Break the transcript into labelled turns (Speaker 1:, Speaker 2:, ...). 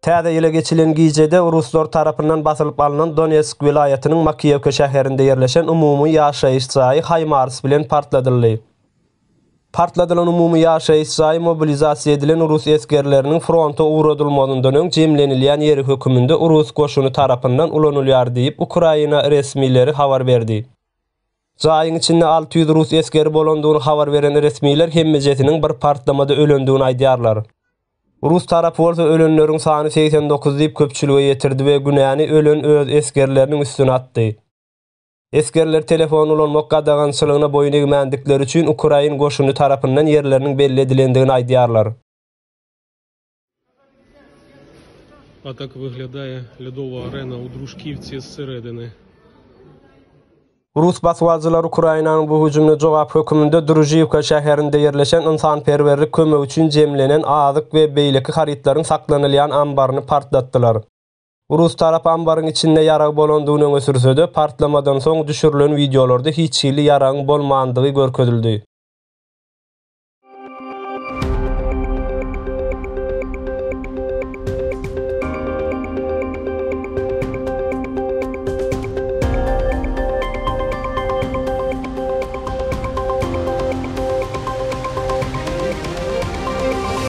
Speaker 1: Täze ýyla geçilen gijede Ruslar tarapyndan basylyp alynan Donetsk vilayatynyň Makiyevka şäherinde ýerleşen umumy ýaşaýyş jaýy Haymars bilen partladyldy. Partladylan umumy ýaşaýyş jaýy mobilizasiýa edilen Rus eskerleriniň fronta uğradylmadyndan öň jemlenilýän ýeri höküminde Rus goşuny tarapyndan ulanylýar diýip Ukraina resmileri habar berdi. Jaýyň içinde 600 Rus eskeri bolandygyny habar beren resmiler hemmejetiniň bir partlamada ölendigini aýdýarlar. Rus tarapy bolsa ölenleriň sany 89 diýip köpçülüge ýetirdi we günäni ölen öz eskerleriniň üstüne atdy. Eskerler telefon ulanmak gadagançylygyna boyun egmendikleri üçin Ukraina goşuny tarapyndan ýerleriniň belli edilendigini aýdýarlar.
Speaker 2: А так виглядає льодова арена у Дружківці зсередини.
Speaker 1: Rus baswalçylar Ukrainanyň bu hüjümine jogap höküminde Druzhivka şäherinde ýerleşen insanperwerlik kömegi üçin jemlenen azyk we beýleki haritlaryň saklanylýan ambaryny partlatdylar. Rus tarap ambaryň içinde ýarag bolandygyny öňe sürse-de, partlamadan soň düşürilen videolarda hiç hili ýaragyň bolmandygy görkezildi.